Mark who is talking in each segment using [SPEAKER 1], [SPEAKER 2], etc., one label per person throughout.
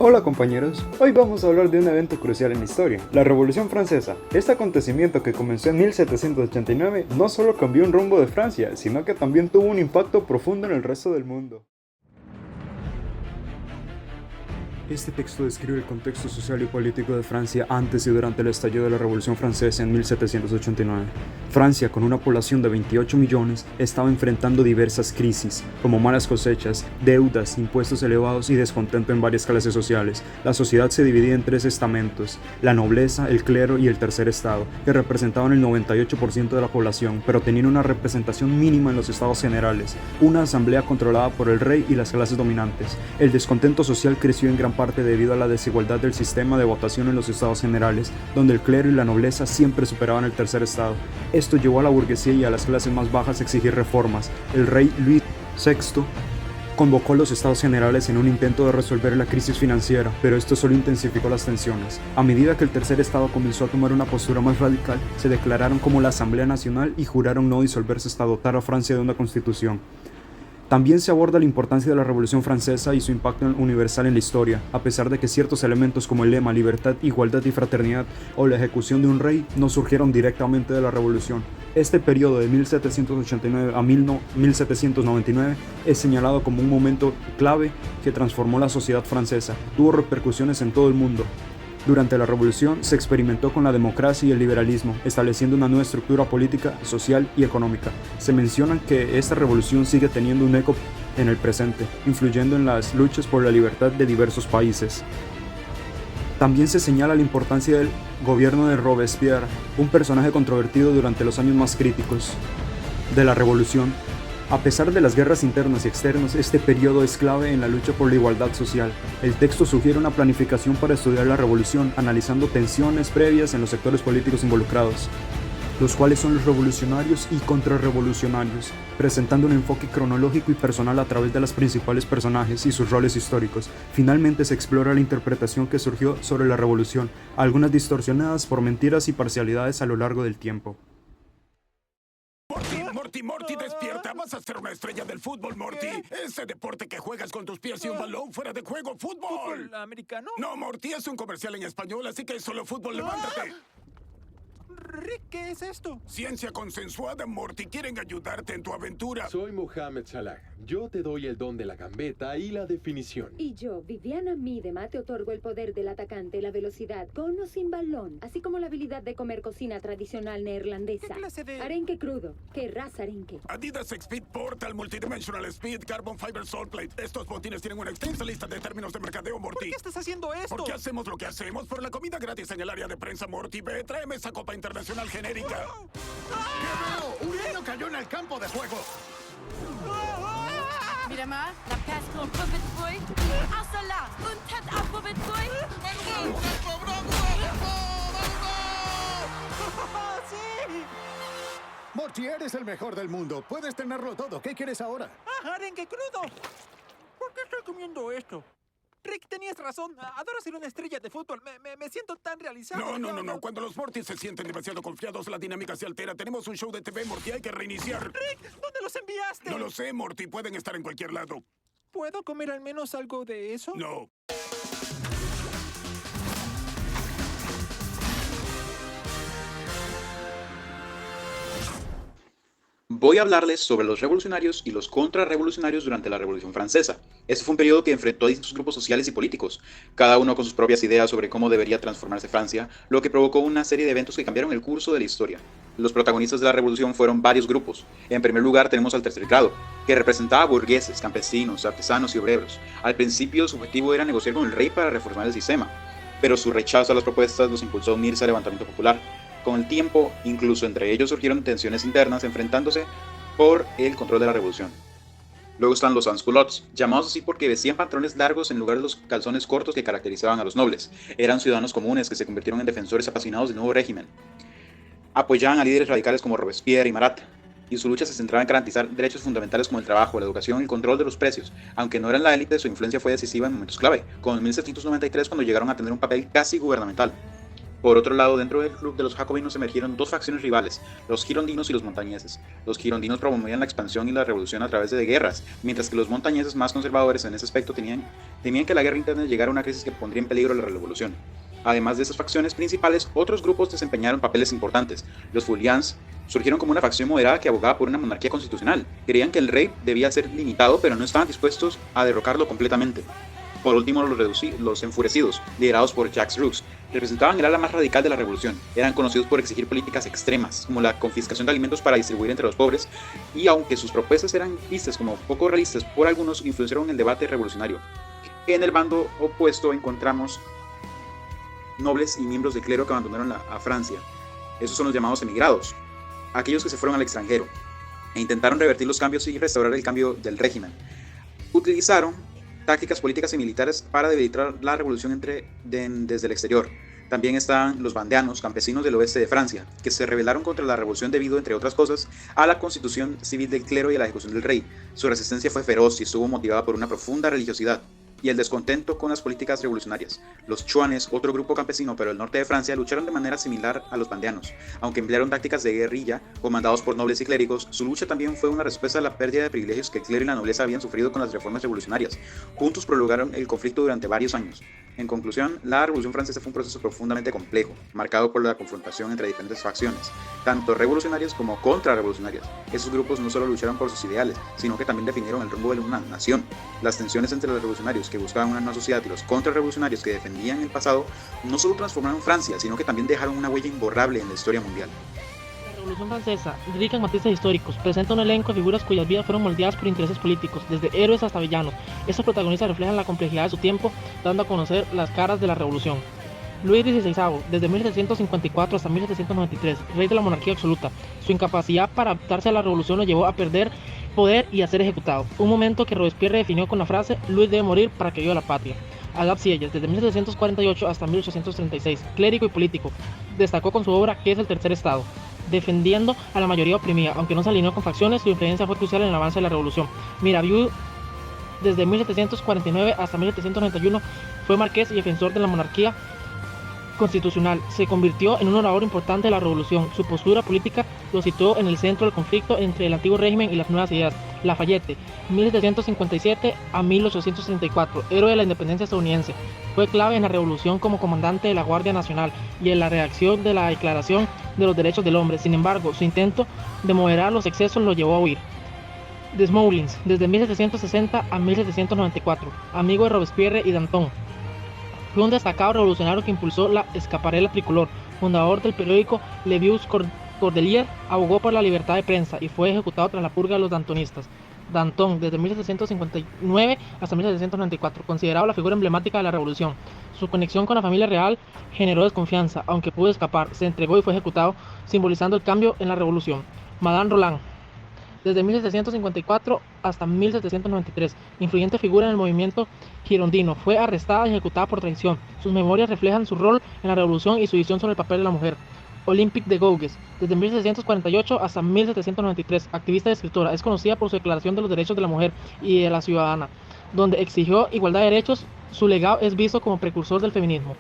[SPEAKER 1] Hola compañeros, hoy vamos a hablar de un evento crucial en la historia, la Revolución Francesa. Este acontecimiento que comenzó en 1789 no solo cambió un rumbo de Francia, sino que también tuvo un impacto profundo en el resto del mundo. Este texto describe el contexto social y político de Francia antes y durante el estallido de la Revolución Francesa en 1789. Francia, con una población de 28 millones, estaba enfrentando diversas crisis, como malas cosechas, deudas, impuestos elevados y descontento en varias clases sociales. La sociedad se dividía en tres estamentos: la nobleza, el clero y el tercer estado, que representaban el 98% de la población, pero tenían una representación mínima en los estados generales, una asamblea controlada por el rey y las clases dominantes. El descontento social creció en gran parte debido a la desigualdad del sistema de votación en los estados generales, donde el clero y la nobleza siempre superaban el tercer estado. Esto llevó a la burguesía y a las clases más bajas a exigir reformas. El rey Luis VI convocó a los estados generales en un intento de resolver la crisis financiera, pero esto solo intensificó las tensiones. A medida que el tercer estado comenzó a tomar una postura más radical, se declararon como la Asamblea Nacional y juraron no disolverse hasta dotar a Francia de una constitución. También se aborda la importancia de la Revolución Francesa y su impacto universal en la historia, a pesar de que ciertos elementos como el lema libertad, igualdad y fraternidad o la ejecución de un rey no surgieron directamente de la Revolución. Este periodo de 1789 a 1799 es señalado como un momento clave que transformó la sociedad francesa. Tuvo repercusiones en todo el mundo. Durante la Revolución se experimentó con la democracia y el liberalismo, estableciendo una nueva estructura política, social y económica. Se menciona que esta revolución sigue teniendo un eco en el presente, influyendo en las luchas por la libertad de diversos países. También se señala la importancia del gobierno de Robespierre, un personaje controvertido durante los años más críticos de la Revolución. A pesar de las guerras internas y externas, este periodo es clave en la lucha por la igualdad social. El texto sugiere una planificación para estudiar la revolución, analizando tensiones previas en los sectores políticos involucrados, los cuales son los revolucionarios y contrarrevolucionarios, presentando un enfoque cronológico y personal a través de los principales personajes y sus roles históricos. Finalmente se explora la interpretación que surgió sobre la revolución, algunas distorsionadas por mentiras y parcialidades a lo largo del tiempo.
[SPEAKER 2] Morty, despierta. Vas a ser una estrella del fútbol, Morty. Ese deporte que juegas con tus pies y un balón fuera de juego, fútbol.
[SPEAKER 3] ¿Fútbol americano?
[SPEAKER 2] No, Morty, es un comercial en español, así que es solo fútbol. Levántate.
[SPEAKER 3] Rick, ¿qué es esto?
[SPEAKER 2] Ciencia consensuada, Morty. Quieren ayudarte en tu aventura.
[SPEAKER 4] Soy Mohamed Salah. Yo te doy el don de la gambeta y la definición.
[SPEAKER 5] Y yo, Viviana Miedema, te otorgo el poder del atacante, la velocidad, con o sin balón, así como la habilidad de comer cocina tradicional neerlandesa.
[SPEAKER 3] ¿Qué clase de...?
[SPEAKER 5] Arenque crudo. ¿Querrás arenque?
[SPEAKER 2] Adidas Speed Portal Multidimensional Speed Carbon Fiber Salt Plate. Estos botines tienen una extensa lista de términos de mercadeo, Morty.
[SPEAKER 3] ¿Por qué estás haciendo esto?
[SPEAKER 2] ¿Por qué hacemos lo que hacemos? Por la comida gratis en el área de prensa, Morty. Ve, tráeme esa copa internacional genérica.
[SPEAKER 6] ¿Qué veo? Un niño cayó en el campo de juego.
[SPEAKER 7] Miramar, la passe pour Puppet Boy. Un Salah, une tête à Puppet Boy.
[SPEAKER 3] ¡Sí!
[SPEAKER 6] Morty, eres el mejor del mundo. Puedes tenerlo todo. ¿Qué quieres ahora?
[SPEAKER 3] ¡Ah, arenque crudo! ¿Por qué estoy comiendo esto? Rick, tenías razón. Adoro ser una estrella de fútbol. Me siento tan realizado.
[SPEAKER 2] No. Cuando los Mortys se sienten demasiado confiados, la dinámica se altera. Tenemos un show de TV, Morty. Hay que reiniciar.
[SPEAKER 3] Rick, ¿dónde los enviaste?
[SPEAKER 2] No lo sé, Morty. Pueden estar en cualquier lado.
[SPEAKER 3] ¿Puedo comer al menos algo de eso?
[SPEAKER 2] No.
[SPEAKER 8] Voy a hablarles sobre los revolucionarios y los contrarrevolucionarios durante la Revolución Francesa. Este fue un periodo que enfrentó a distintos grupos sociales y políticos, cada uno con sus propias ideas sobre cómo debería transformarse Francia, lo que provocó una serie de eventos que cambiaron el curso de la historia. Los protagonistas de la revolución fueron varios grupos. En primer lugar tenemos al tercer grado, que representaba a burgueses, campesinos, artesanos y obreros. Al principio su objetivo era negociar con el rey para reformar el sistema, pero su rechazo a las propuestas los impulsó a unirse al levantamiento popular. Con el tiempo, incluso entre ellos surgieron tensiones internas enfrentándose por el control de la revolución. Luego están los sans-culottes, llamados así porque vestían pantalones largos en lugar de los calzones cortos que caracterizaban a los nobles. Eran ciudadanos comunes que se convirtieron en defensores apasionados del nuevo régimen. Apoyaban a líderes radicales como Robespierre y Marat, y su lucha se centraba en garantizar derechos fundamentales como el trabajo, la educación y el control de los precios. Aunque no eran la élite, su influencia fue decisiva en momentos clave, como en 1793 cuando llegaron a tener un papel casi gubernamental. Por otro lado, dentro del club de los jacobinos emergieron dos facciones rivales, los girondinos y los montañeses. Los girondinos promovían la expansión y la revolución a través de guerras, mientras que los montañeses, más conservadores en ese aspecto, temían que la guerra interna llegara a una crisis que pondría en peligro la revolución. Además de esas facciones principales, otros grupos desempeñaron papeles importantes. Los Feuillants surgieron como una facción moderada que abogaba por una monarquía constitucional. Creían que el rey debía ser limitado, pero no estaban dispuestos a derrocarlo completamente. Por último, los enfurecidos, liderados por Jacques Roux, representaban el ala más radical de la revolución. Eran conocidos por exigir políticas extremas, como la confiscación de alimentos para distribuir entre los pobres, y aunque sus propuestas eran vistas como poco realistas por algunos, influenciaron el debate revolucionario. En el bando opuesto encontramos nobles y miembros del clero que abandonaron a Francia. Esos son los llamados emigrados, aquellos que se fueron al extranjero, e intentaron revertir los cambios y restaurar el cambio del régimen. Utilizaron tácticas políticas y militares para debilitar la revolución desde el exterior. También estaban los vandeanos, campesinos del oeste de Francia, que se rebelaron contra la revolución debido, entre otras cosas, a la constitución civil del clero y a la ejecución del rey. Su resistencia fue feroz y estuvo motivada por una profunda religiosidad y el descontento con las políticas revolucionarias. Los chuanes, otro grupo campesino pero del norte de Francia, lucharon de manera similar a los vandeanos. Aunque emplearon tácticas de guerrilla comandados por nobles y clérigos, su lucha también fue una respuesta a la pérdida de privilegios que el clero y la nobleza habían sufrido con las reformas revolucionarias. Juntos prolongaron el conflicto durante varios años. En conclusión, la Revolución Francesa fue un proceso profundamente complejo, marcado por la confrontación entre diferentes facciones, tanto revolucionarias como contrarrevolucionarias. Esos grupos no solo lucharon por sus ideales, sino que también definieron el rumbo de una nación. Las tensiones entre los revolucionarios que buscaban una nueva sociedad y los contrarrevolucionarios que defendían el pasado no solo transformaron Francia, sino que también dejaron una huella imborrable en la historia mundial.
[SPEAKER 9] La Revolución Francesa, rica en matices históricos, presenta un elenco de figuras cuyas vidas fueron moldeadas por intereses políticos, desde héroes hasta villanos. Estos protagonistas reflejan la complejidad de su tiempo, dando a conocer las caras de la revolución. Luis XVI, desde 1754 hasta 1793, rey de la monarquía absoluta. Su incapacidad para adaptarse a la revolución lo llevó a perder poder y a ser ejecutado. Un momento que Robespierre definió con la frase: Luis debe morir para que viva la patria. Adolphe Sieyès, desde 1748 hasta 1836, clérigo y político. Destacó con su obra ¿Qué es el tercer estado?, defendiendo a la mayoría oprimida. Aunque no se alineó con facciones, su influencia fue crucial en el avance de la revolución. Mirabeau, desde 1749 hasta 1791, fue marqués y defensor de la monarquía constitucional. Se convirtió en un orador importante de la revolución. Su postura política lo situó en el centro del conflicto entre el antiguo régimen y las nuevas ideas. Lafayette, 1757 a 1834, héroe de la independencia estadounidense, fue clave en la revolución como comandante de la Guardia Nacional y en la redacción de la Declaración de los Derechos del Hombre. Sin embargo, su intento de moderar los excesos lo llevó a huir. Desmoulins, desde 1760 a 1794, amigo de Robespierre y Danton, fue un destacado revolucionario que impulsó la escaparela tricolor, fundador del periódico Le Vieux Cordelier, abogó por la libertad de prensa y fue ejecutado tras la purga de los dantonistas. Danton, desde 1759 hasta 1794, considerado la figura emblemática de la revolución. Su conexión con la familia real generó desconfianza, aunque pudo escapar, se entregó y fue ejecutado, simbolizando el cambio en la revolución. Madame Roland, desde 1754 hasta 1793, influyente figura en el movimiento girondino, fue arrestada y ejecutada por traición. Sus memorias reflejan su rol en la revolución y su visión sobre el papel de la mujer. Olympique de Gouges, desde 1748 hasta 1793, activista y escritora, es conocida por su declaración de los derechos de la mujer y de la ciudadana, donde exigió igualdad de derechos. Su legado es visto como precursor del feminismo.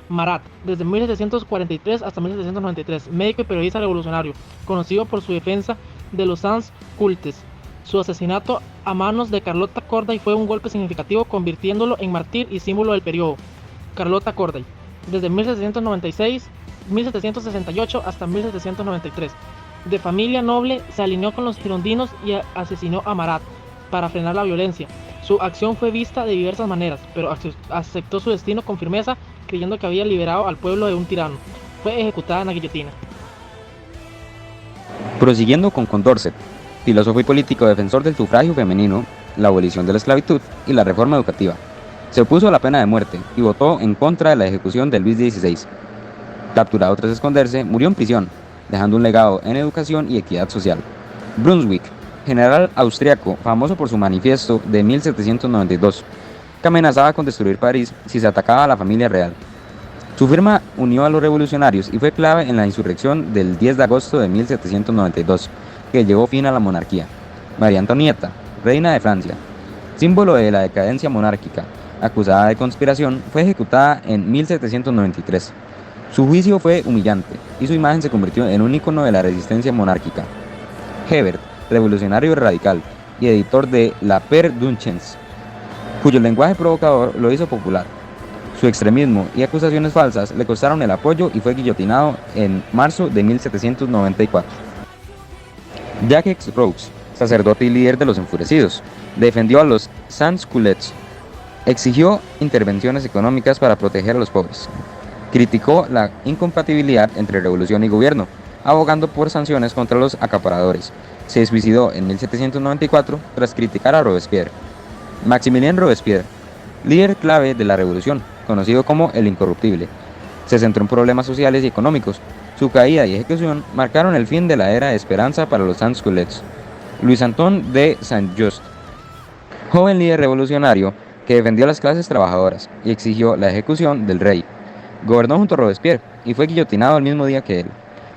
[SPEAKER 9] Marat, desde 1743 hasta 1793, médico y periodista revolucionario, conocido por su defensa de los sans cultes. Su asesinato a manos de Carlotta Corday fue un golpe significativo, convirtiéndolo en mártir y símbolo del periodo. Carlotta Corday, desde 1768 hasta 1793. De familia noble, se alineó con los girondinos y asesinó a Marat para frenar la violencia. Su acción fue vista de diversas maneras, pero aceptó su destino con firmeza, creyendo que había liberado al pueblo de un tirano. Fue ejecutada en la guillotina.
[SPEAKER 10] Prosiguiendo con Condorcet, filósofo y político defensor del sufragio femenino, la abolición de la esclavitud y la reforma educativa. Se opuso a la pena de muerte y votó en contra de la ejecución de Luis XVI. Capturado tras esconderse, murió en prisión, dejando un legado en educación y equidad social. Brunswick, general austriaco famoso por su manifiesto de 1792, que amenazaba con destruir París si se atacaba a la familia real. Su firma unió a los revolucionarios y fue clave en la insurrección del 10 de agosto de 1792, que llevó fin a la monarquía. María Antonieta, reina de Francia, símbolo de la decadencia monárquica, acusada de conspiración, fue ejecutada en 1793. Su juicio fue humillante y su imagen se convirtió en un ícono de la resistencia monárquica. Hebert, revolucionario radical y editor de La Paire d'un Chance, cuyo lenguaje provocador lo hizo popular. Su extremismo y acusaciones falsas le costaron el apoyo y fue guillotinado en marzo de 1794. Jacques Roux, sacerdote y líder de los enfurecidos, defendió a los sans-culottes, exigió intervenciones económicas para proteger a los pobres, criticó la incompatibilidad entre revolución y gobierno, abogando por sanciones contra los acaparadores. Se suicidó en 1794 tras criticar a Robespierre. Maximilien Robespierre, líder clave de la revolución, conocido como el Incorruptible, se centró en problemas sociales y económicos. Su caída y ejecución marcaron el fin de la era de esperanza para los sans-culottes. Louis Anton de Saint-Just, joven líder revolucionario que defendió a las clases trabajadoras y exigió la ejecución del rey, gobernó junto a Robespierre y fue guillotinado el mismo día que él,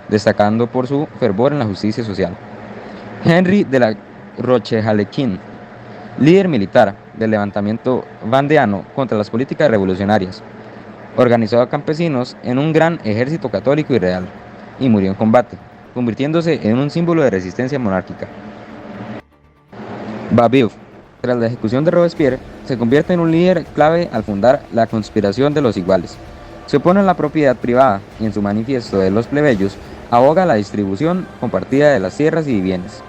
[SPEAKER 10] destacando por su fervor en la justicia social. Henry de la Rochejalequin, líder militar del levantamiento vandeano contra las políticas revolucionarias, organizó a campesinos en un gran ejército católico y real, y murió en combate, convirtiéndose en un símbolo de resistencia monárquica. Babeuf, tras la ejecución de Robespierre, se convierte en un líder clave al fundar la Conspiración de los Iguales. Se opone a la propiedad privada y en su manifiesto de los plebeyos aboga la distribución compartida de las tierras y bienes.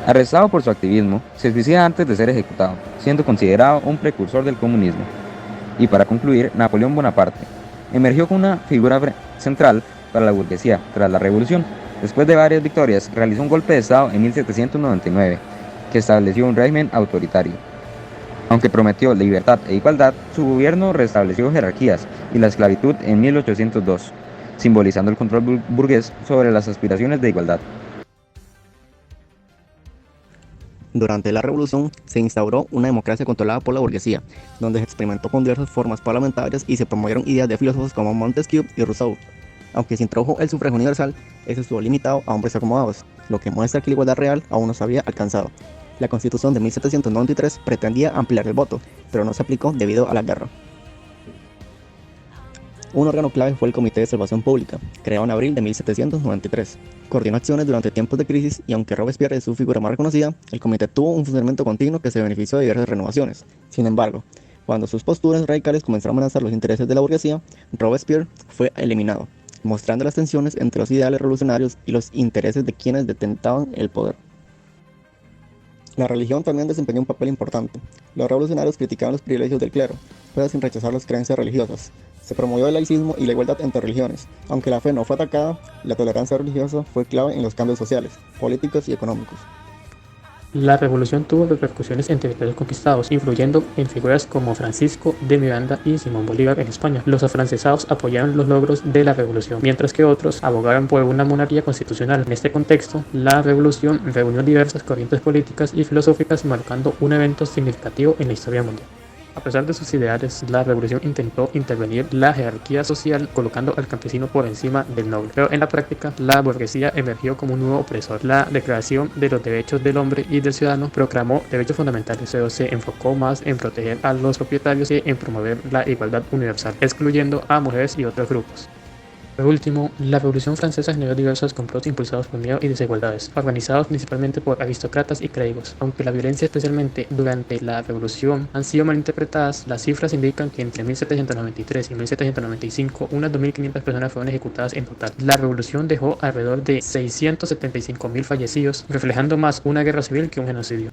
[SPEAKER 10] Arrestado por su activismo, se suicida antes de ser ejecutado, siendo considerado un precursor del comunismo. Y para concluir, Napoleón Bonaparte emergió como una figura central para la burguesía tras la revolución. Después de varias victorias, realizó un golpe de estado en 1799, que estableció un régimen autoritario. Aunque prometió libertad e igualdad, su gobierno restableció jerarquías y la esclavitud en 1802, simbolizando el control burgués sobre las aspiraciones de igualdad.
[SPEAKER 11] Durante la revolución se instauró una democracia controlada por la burguesía, donde se experimentó con diversas formas parlamentarias y se promovieron ideas de filósofos como Montesquieu y Rousseau. Aunque se introdujo el sufragio universal, eso estuvo limitado a hombres acomodados, lo que muestra que la igualdad real aún no se había alcanzado. La Constitución de 1793 pretendía ampliar el voto, pero no se aplicó debido a la guerra. Un órgano clave fue el Comité de Salvación Pública, creado en abril de 1793. Coordinó acciones durante tiempos de crisis y aunque Robespierre es su figura más reconocida, el comité tuvo un funcionamiento continuo que se benefició de diversas renovaciones. Sin embargo, cuando sus posturas radicales comenzaron a amenazar los intereses de la burguesía, Robespierre fue eliminado, mostrando las tensiones entre los ideales revolucionarios y los intereses de quienes detentaban el poder. La religión también desempeñó un papel importante. Los revolucionarios criticaban los privilegios del clero, pero sin rechazar las creencias religiosas. Se promovió el laicismo y la igualdad entre religiones. Aunque la fe no fue atacada, la tolerancia religiosa fue clave en los cambios sociales, políticos y económicos.
[SPEAKER 9] La revolución tuvo repercusiones en territorios conquistados, influyendo en figuras como Francisco de Miranda y Simón Bolívar en España. Los afrancesados apoyaron los logros de la revolución, mientras que otros abogaron por una monarquía constitucional. En este contexto, la revolución reunió diversas corrientes políticas y filosóficas, marcando un evento significativo en la historia mundial. A pesar de sus ideales, la revolución intentó intervenir la jerarquía social colocando al campesino por encima del noble. Pero en la práctica, la burguesía emergió como un nuevo opresor. La Declaración de los Derechos del Hombre y del Ciudadano proclamó derechos fundamentales, pero se enfocó más en proteger a los propietarios que en promover la igualdad universal, excluyendo a mujeres y otros grupos. Por último, la Revolución Francesa generó diversos complots impulsados por miedo y desigualdades, organizados principalmente por aristócratas y clérigos. Aunque la violencia, especialmente durante la Revolución, han sido malinterpretadas, las cifras indican que entre 1793 y 1795 unas 2.500 personas fueron ejecutadas en total. La Revolución dejó alrededor de 675.000 fallecidos, reflejando más una guerra civil que un genocidio.